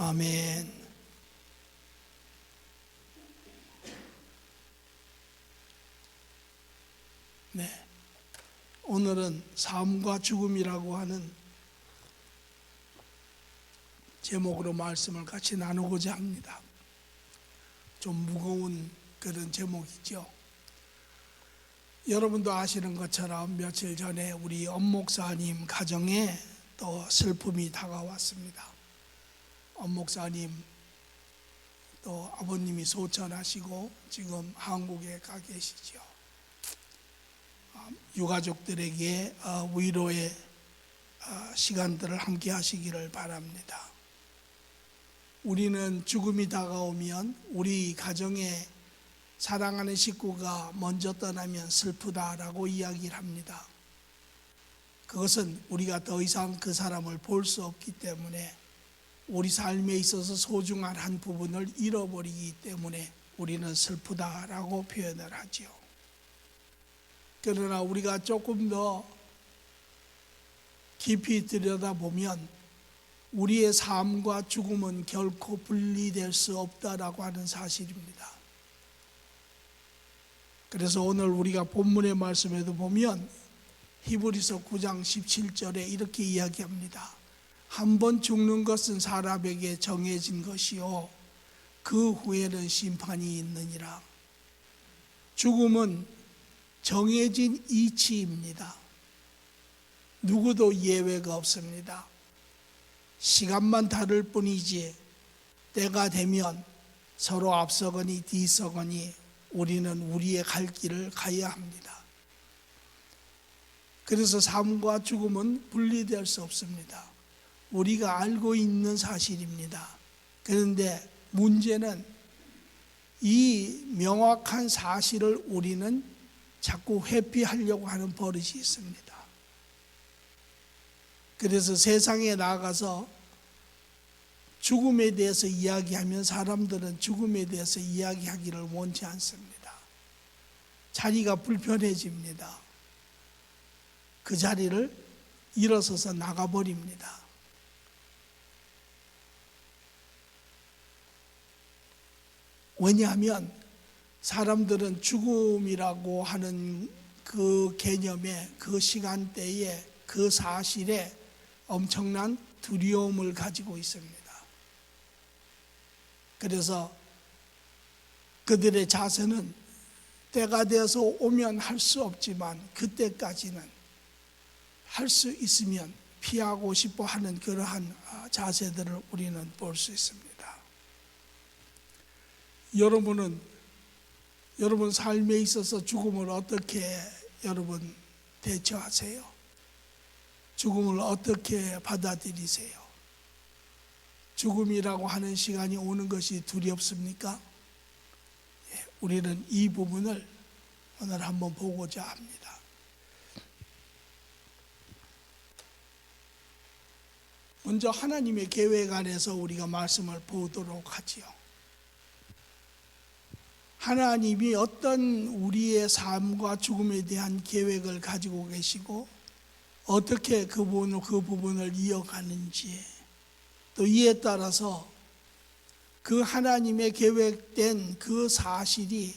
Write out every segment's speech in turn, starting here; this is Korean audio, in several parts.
아멘. 네, 오늘은 삶과 죽음이라고 하는 제목으로 말씀을 같이 나누고자 합니다. 좀 무거운 그런 제목이죠. 여러분도 아시는 것처럼 며칠 전에 우리 엄목사님 가정에 또 슬픔이 다가왔습니다. 엄목사님 또 아버님이 소천하시고 지금 한국에 가 계시죠. 유가족들에게 위로의 시간들을 함께 하시기를 바랍니다. 우리는 죽음이 다가오면 우리 가정에 사랑하는 식구가 먼저 떠나면 슬프다라고 이야기를 합니다. 그것은 우리가 더 이상 그 사람을 볼 수 없기 때문에 우리 삶에 있어서 소중한 한 부분을 잃어버리기 때문에 우리는 슬프다라고 표현을 하죠. 그러나 우리가 조금 더 깊이 들여다보면 우리의 삶과 죽음은 결코 분리될 수 없다라고 하는 사실입니다. 그래서 오늘 우리가 본문의 말씀에도 보면 히브리서 9장 17절에 이렇게 이야기합니다. 한 번 죽는 것은 사람에게 정해진 것이요 그 후에는 심판이 있느니라. 죽음은 정해진 이치입니다. 누구도 예외가 없습니다. 시간만 다를 뿐이지 때가 되면 서로 앞서거니 뒤서거니 우리는 우리의 갈 길을 가야 합니다. 그래서 삶과 죽음은 분리될 수 없습니다. 우리가 알고 있는 사실입니다. 그런데 문제는 이 명확한 사실을 우리는 자꾸 회피하려고 하는 버릇이 있습니다. 그래서 세상에 나가서 죽음에 대해서 이야기하면 사람들은 죽음에 대해서 이야기하기를 원치 않습니다. 자리가 불편해집니다. 그 자리를 일어서서 나가버립니다. 왜냐하면 사람들은 죽음이라고 하는 그 개념에, 그 시간대에, 그 사실에 엄청난 두려움을 가지고 있습니다. 그래서 그들의 자세는 때가 되어서 오면 할 수 없지만 그때까지는 할 수 있으면 피하고 싶어 하는 그러한 자세들을 우리는 볼 수 있습니다. 여러분 삶에 있어서 죽음을 어떻게 여러분 대처하세요? 죽음을 어떻게 받아들이세요? 죽음이라고 하는 시간이 오는 것이 두렵습니까? 우리는 이 부분을 오늘 한번 보고자 합니다. 먼저 하나님의 계획 안에서 우리가 말씀을 보도록 하지요. 하나님이 어떤 우리의 삶과 죽음에 대한 계획을 가지고 계시고 어떻게 그 부분을 이어가는지, 또 이에 따라서 그 하나님의 계획된 그 사실이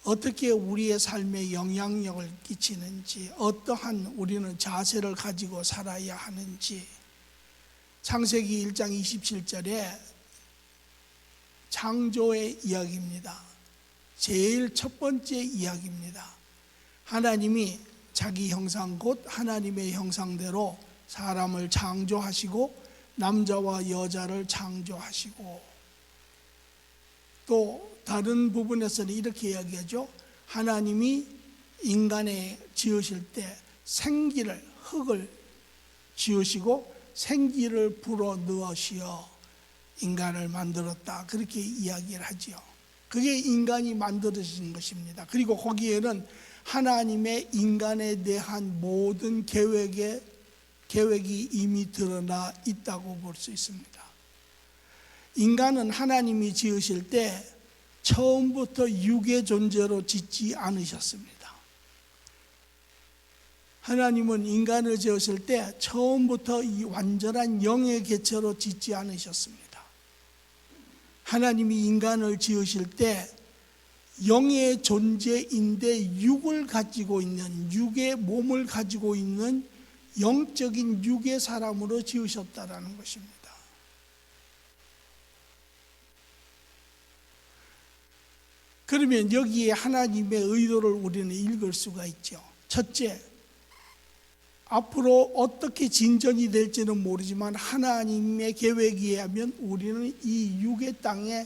어떻게 우리의 삶에 영향력을 끼치는지, 어떠한 우리는 자세를 가지고 살아야 하는지, 창세기 1장 27절에 창조의 이야기입니다. 제일 첫 번째 이야기입니다. 하나님이 자기 형상 곧 하나님의 형상대로 사람을 창조하시고 남자와 여자를 창조하시고, 또 다른 부분에서는 이렇게 이야기하죠. 하나님이 인간에 지으실 때 생기를, 흙을 지으시고 생기를 불어 넣으시어 인간을 만들었다, 그렇게 이야기를 하지요. 그게 인간이 만들어진 것입니다. 그리고 거기에는 하나님의 인간에 대한 모든 계획이 이미 드러나 있다고 볼 수 있습니다. 인간은 하나님이 지으실 때 처음부터 육의 존재로 짓지 않으셨습니다. 하나님은 인간을 지으실 때 처음부터 이 완전한 영의 개체로 짓지 않으셨습니다. 하나님이 인간을 지으실 때 영의 존재인데 육을 가지고 있는, 육의 몸을 가지고 있는 영적인 육의 사람으로 지으셨다라는 것입니다. 그러면 여기에 하나님의 의도를 우리는 읽을 수가 있죠. 첫째, 앞으로 어떻게 진전이 될지는 모르지만 하나님의 계획에 의하면 우리는 이 육의 땅에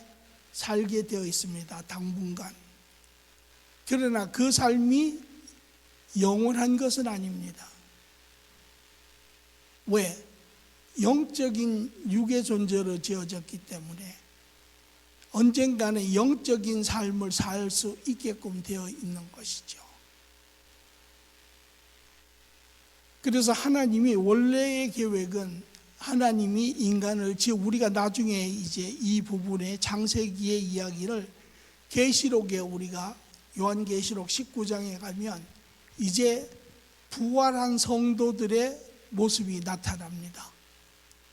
살게 되어 있습니다. 당분간. 그러나 그 삶이 영원한 것은 아닙니다. 왜? 영적인 육의 존재로 지어졌기 때문에 언젠가는 영적인 삶을 살 수 있게끔 되어 있는 것이죠. 그래서 하나님이 원래의 계획은 하나님이 인간을 우리가 나중에 이제 이 부분의 창세기의 이야기를 계시록에 우리가 요한계시록 19장에 가면 이제 부활한 성도들의 모습이 나타납니다.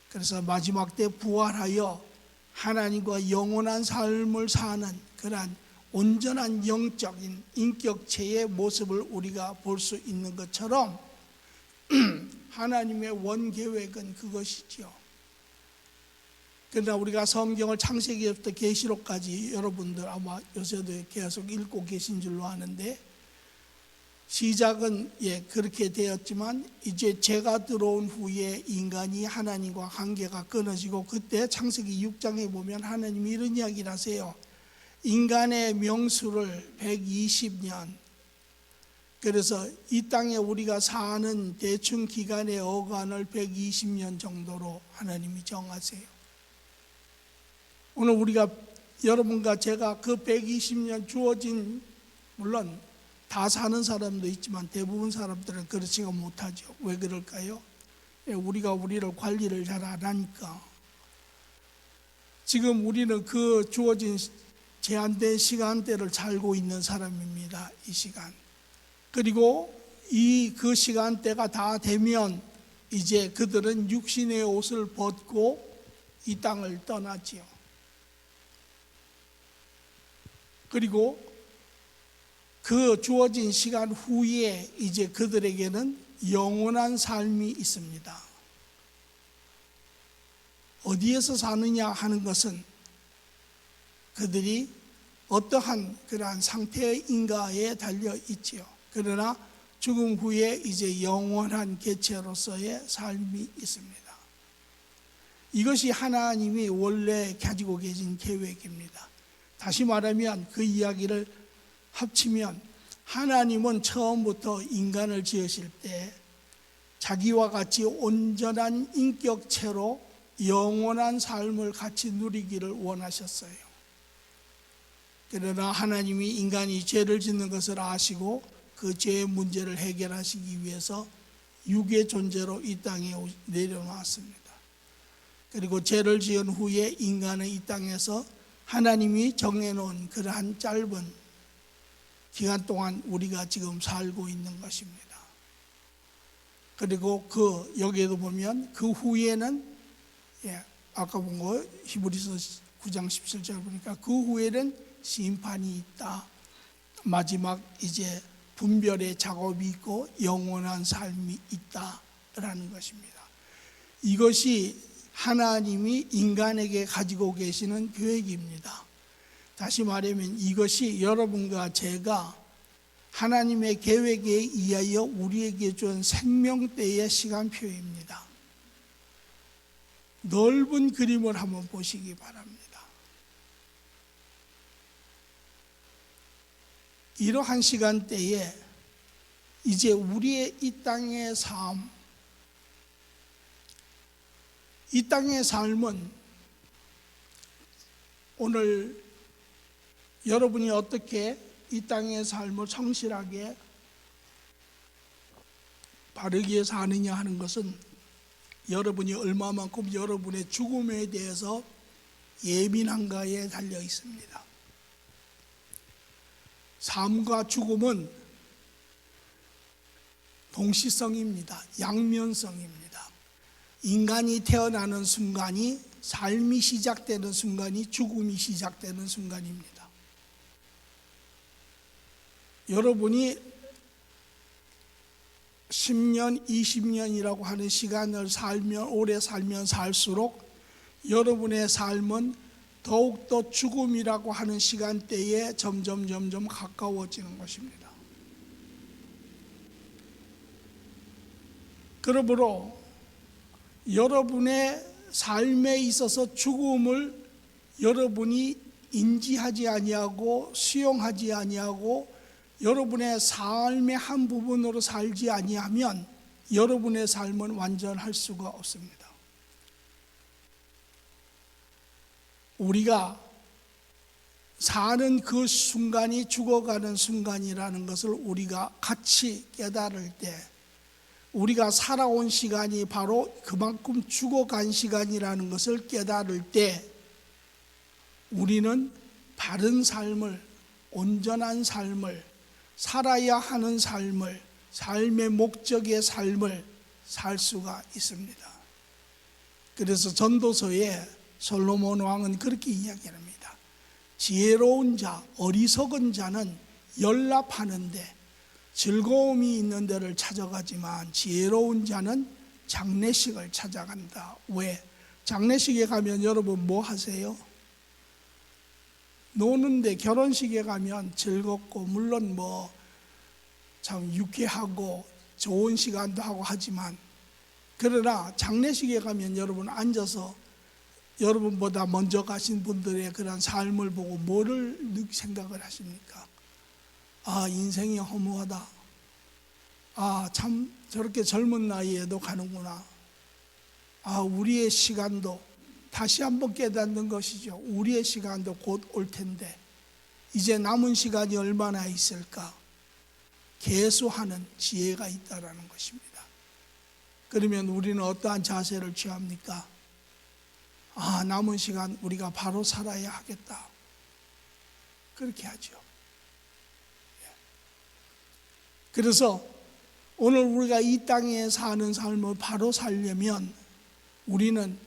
그래서 마지막 때 부활하여 하나님과 영원한 삶을 사는 그러한 온전한 영적인 인격체의 모습을 우리가 볼 수 있는 것처럼 하나님의 원계획은 그것이죠. 그러나 우리가 성경을 창세기부터 계시록까지 여러분들 아마 요새도 계속 읽고 계신 줄로 아는데, 시작은 그렇게 되었지만 이제 죄가 들어온 후에 인간이 하나님과 관계가 끊어지고, 그때 창세기 6장에 보면 하나님이 이런 이야기를 하세요. 인간의 명수를 120년, 그래서 이 땅에 우리가 사는 대충 기간의 어간을 120년 정도로 하나님이 정하세요. 오늘 우리가 여러분과 제가 그 120년 주어진, 물론 다 사는 사람도 있지만 대부분 사람들은 그렇지가 못하죠. 왜 그럴까요? 우리가 우리를 관리를 잘 안 하니까. 지금 우리는 그 주어진 제한된 시간대를 살고 있는 사람입니다. 이 시간. 그리고 그 시간대가 다 되면 이제 그들은 육신의 옷을 벗고 이 땅을 떠나지요. 그리고 그 주어진 시간 후에 이제 그들에게는 영원한 삶이 있습니다. 어디에서 사느냐 하는 것은 그들이 어떠한 그러한 상태인가에 달려 있지요. 그러나 죽음 후에 이제 영원한 개체로서의 삶이 있습니다. 이것이 하나님이 원래 가지고 계신 계획입니다. 다시 말하면 그 이야기를 합치면 하나님은 처음부터 인간을 지으실 때 자기와 같이 온전한 인격체로 영원한 삶을 같이 누리기를 원하셨어요. 그러나 하나님이 인간이 죄를 짓는 것을 아시고 그 죄의 문제를 해결하시기 위해서 육의 존재로 이 땅에 내려놓았습니다. 그리고 죄를 지은 후에 인간은 이 땅에서 하나님이 정해놓은 그러한 짧은 기간 동안 우리가 지금 살고 있는 것입니다. 그리고 여기에도 보면 그 후에는 아까 본 거 히브리서 9장 17절 보니까 그 후에는 심판이 있다. 마지막 이제 분별의 작업이 있고 영원한 삶이 있다라는 것입니다. 이것이 하나님이 인간에게 가지고 계시는 계획입니다. 다시 말하면 이것이 여러분과 제가 하나님의 계획에 의하여 우리에게 준 생명대의 시간표입니다. 넓은 그림을 한번 보시기 바랍니다. 이러한 시간대에 이제 우리의 이 땅의 삶, 이 땅의 삶은 오늘 여러분이 어떻게 이 땅의 삶을 성실하게 바르게 사느냐 하는 것은 여러분이 얼마만큼 여러분의 죽음에 대해서 예민한가에 달려 있습니다. 삶과 죽음은 동시성입니다. 양면성입니다. 인간이 태어나는 순간이 삶이 시작되는 순간이 죽음이 시작되는 순간입니다. 여러분이 10년, 20년이라고 하는 시간을 살면, 오래 살면 살수록 여러분의 삶은 더욱더 죽음이라고 하는 시간대에 점점 가까워지는 것입니다. 그러므로 여러분의 삶에 있어서 죽음을 여러분이 인지하지 아니하고 수용하지 아니하고 여러분의 삶의 한 부분으로 살지 아니하면 여러분의 삶은 완전할 수가 없습니다. 우리가 사는 그 순간이 죽어가는 순간이라는 것을 우리가 같이 깨달을 때, 우리가 살아온 시간이 바로 그만큼 죽어간 시간이라는 것을 깨달을 때, 우리는 바른 삶을, 온전한 삶을, 살아야 하는 삶을, 삶의 목적의 삶을 살 수가 있습니다. 그래서 전도서에 솔로몬 왕은 그렇게 이야기합니다. 지혜로운 자, 어리석은 자는 연락하는데 즐거움이 있는 데를 찾아가지만 지혜로운 자는 장례식을 찾아간다. 왜? 장례식에 가면 여러분 뭐 하세요? 노는데, 결혼식에 가면 즐겁고 물론 뭐 참 유쾌하고 좋은 시간도 하고 하지만, 그러나 장례식에 가면 여러분 앉아서 여러분보다 먼저 가신 분들의 그런 삶을 보고 뭐를 생각을 하십니까? 아, 인생이 허무하다. 아, 참 저렇게 젊은 나이에도 가는구나. 아, 우리의 시간도, 다시 한번 깨닫는 것이죠. 우리의 시간도 곧 올 텐데 이제 남은 시간이 얼마나 있을까? 계수하는 지혜가 있다라는 것입니다. 그러면 우리는 어떠한 자세를 취합니까? 아, 남은 시간 우리가 바로 살아야 하겠다. 그렇게 하죠. 그래서 오늘 우리가 이 땅에 사는 삶을 바로 살려면 우리는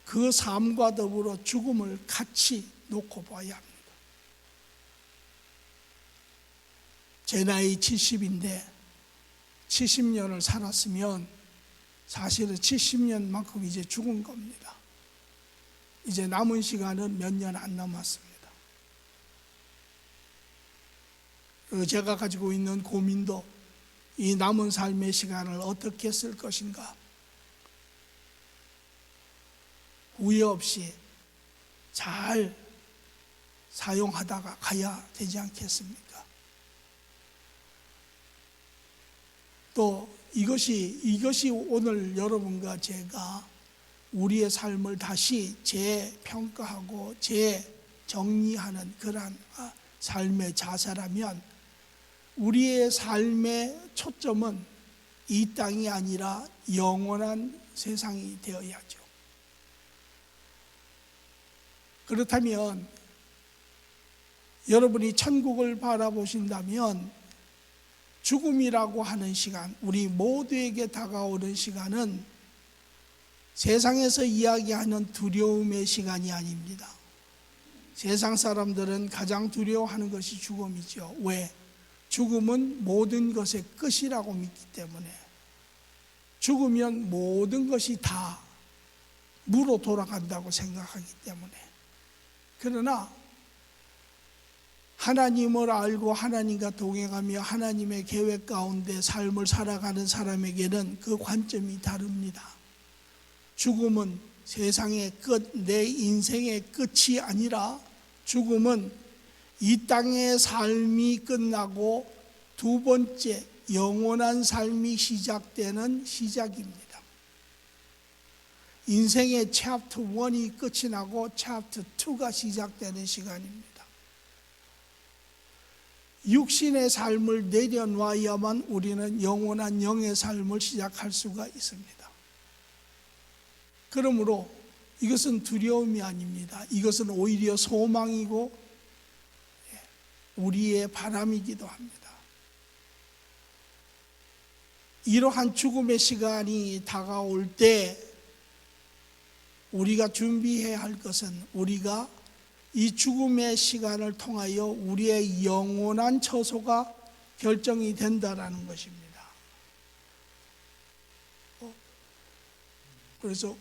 그 삶과 더불어 죽음을 같이 놓고 봐야 합니다. 제 나이 70인데 70년을 살았으면 사실은 70년만큼 이제 죽은 겁니다. 이제 남은 시간은 몇 년 안 남았습니다. 제가 가지고 있는 고민도 이 남은 삶의 시간을 어떻게 쓸 것인가, 후회 없이 잘 사용하다가 가야 되지 않겠습니까? 또 이것이 오늘 여러분과 제가 우리의 삶을 다시 재평가하고 재정리하는 그러한 삶의 자세라면, 우리의 삶의 초점은 이 땅이 아니라 영원한 세상이 되어야죠. 그렇다면 여러분이 천국을 바라보신다면 죽음이라고 하는 시간, 우리 모두에게 다가오는 시간은 세상에서 이야기하는 두려움의 시간이 아닙니다. 세상 사람들은 가장 두려워하는 것이 죽음이죠. 왜? 죽음은 모든 것의 끝이라고 믿기 때문에, 죽으면 모든 것이 다 무로 돌아간다고 생각하기 때문에. 그러나 하나님을 알고 하나님과 동행하며 하나님의 계획 가운데 삶을 살아가는 사람에게는 그 관점이 다릅니다. 죽음은 세상의 끝, 내 인생의 끝이 아니라 죽음은 이 땅의 삶이 끝나고 두 번째 영원한 삶이 시작되는 시작입니다. 인생의 챕터 1이 끝이 나고 챕터 2가 시작되는 시간입니다. 육신의 삶을 내려놔야만 우리는 영원한 영의 삶을 시작할 수가 있습니다. 그러므로 이것은 두려움이 아닙니다. 이것은 오히려 소망이고 우리의 바람이기도 합니다. 이러한 죽음의 시간이 다가올 때 우리가 준비해야 할 것은 우리가 이 죽음의 시간을 통하여 우리의 영원한 처소가 결정이 된다라는 것입니다. 그래서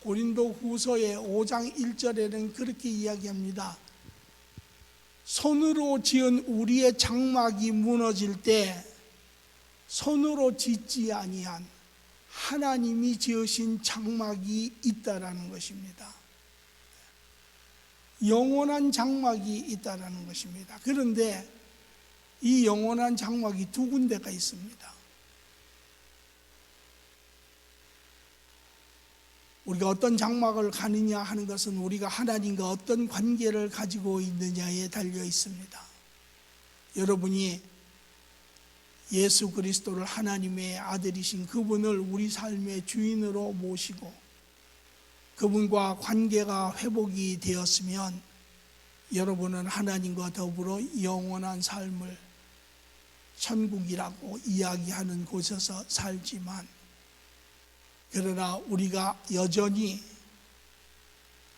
고린도 후서의 5장 1절에는 그렇게 이야기합니다. 손으로 지은 우리의 장막이 무너질 때 손으로 짓지 아니한 하나님이 지으신 장막이 있다라는 것입니다. 영원한 장막이 있다라는 것입니다. 그런데 이 영원한 장막이 두 군데가 있습니다. 우리가 어떤 장막을 가느냐 하는 것은 우리가 하나님과 어떤 관계를 가지고 있느냐에 달려 있습니다. 여러분이 예수 그리스도를 하나님의 아들이신 그분을 우리 삶의 주인으로 모시고 그분과 관계가 회복이 되었으면 여러분은 하나님과 더불어 영원한 삶을 천국이라고 이야기하는 곳에서 살지만, 그러나 우리가 여전히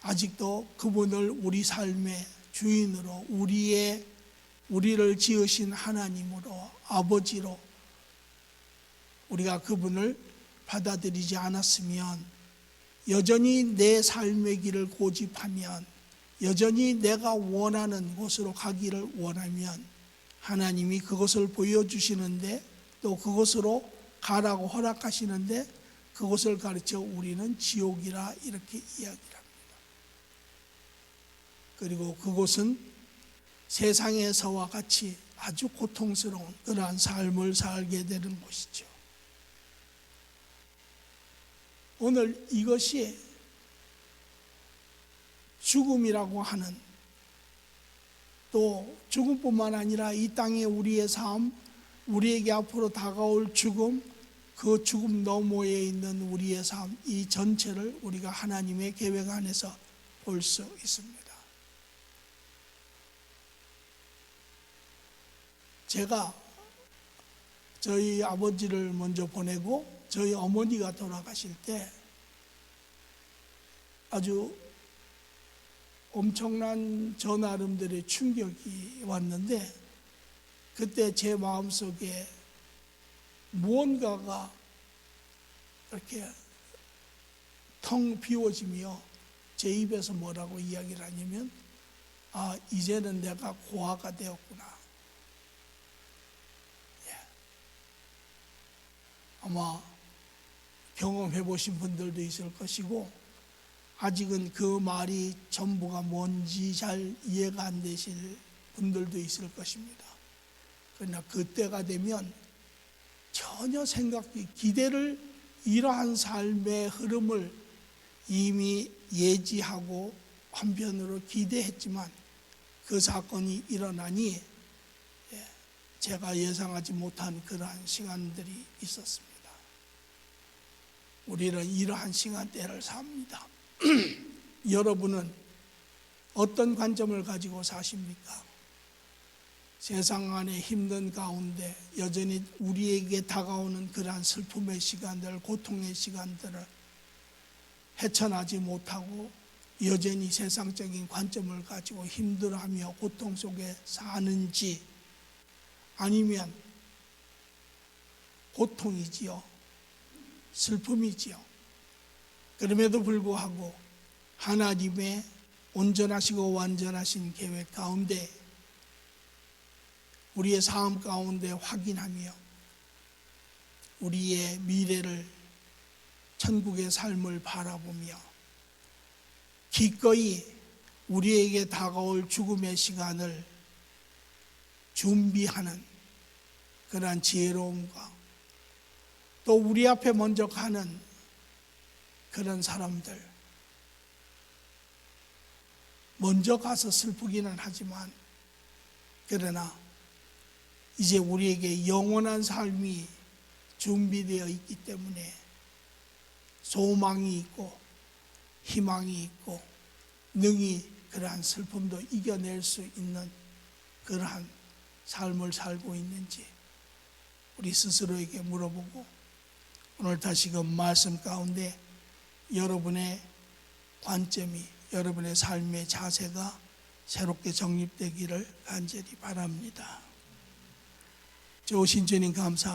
아직도 그분을 우리 삶의 주인으로 우리를 지으신 하나님으로 아버지로 우리가 그분을 받아들이지 않았으면, 여전히 내 삶의 길을 고집하면, 여전히 내가 원하는 곳으로 가기를 원하면 하나님이 그것을 보여주시는데 또 그곳으로 가라고 허락하시는데 그것을 가르쳐 우리는 지옥이라 이렇게 이야기를 합니다. 그리고 그곳은 세상에서와 같이 아주 고통스러운 그러한 삶을 살게 되는 곳이죠. 오늘 이것이 죽음이라고 하는, 또 죽음뿐만 아니라 이 땅에 우리의 삶, 우리에게 앞으로 다가올 죽음, 그 죽음 너머에 있는 우리의 삶, 이 전체를 우리가 하나님의 계획 안에서 볼 수 있습니다. 제가 저희 아버지를 먼저 보내고 저희 어머니가 돌아가실 때 아주 엄청난 저 나름대로의 충격이 왔는데, 그때 제 마음속에 무언가가 이렇게 텅 비워지며 제 입에서 뭐라고 이야기를 하냐면, 아, 이제는 내가 고아가 되었구나. 아마 경험해 보신 분들도 있을 것이고, 아직은 그 말이 전부가 뭔지 잘 이해가 안 되실 분들도 있을 것입니다. 그러나 그때가 되면 전혀 기대를, 이러한 삶의 흐름을 이미 예지하고 한편으로 기대했지만 그 사건이 일어나니 제가 예상하지 못한 그러한 시간들이 있었습니다. 우리는 이러한 시간대를 삽니다. 여러분은 어떤 관점을 가지고 사십니까? 세상 안에 힘든 가운데 여전히 우리에게 다가오는 그러한 슬픔의 시간들, 고통의 시간들을 헤쳐나지 못하고 여전히 세상적인 관점을 가지고 힘들어하며 고통 속에 사는지, 아니면 고통이지요, 슬픔이지요. 그럼에도 불구하고 하나님의 온전하시고 완전하신 계획 가운데 우리의 삶 가운데 확인하며 우리의 미래를, 천국의 삶을 바라보며 기꺼이 우리에게 다가올 죽음의 시간을 준비하는 그러한 지혜로움과, 또 우리 앞에 먼저 가는 그런 사람들, 먼저 가서 슬프기는 하지만 그러나 이제 우리에게 영원한 삶이 준비되어 있기 때문에 소망이 있고 희망이 있고 능히 그러한 슬픔도 이겨낼 수 있는 그러한 삶을 살고 있는지 우리 스스로에게 물어보고, 오늘 다시금 말씀 가운데 여러분의 관점이, 여러분의 삶의 자세가 새롭게 정립되기를 간절히 바랍니다. 좋으신 주님 감사합니다.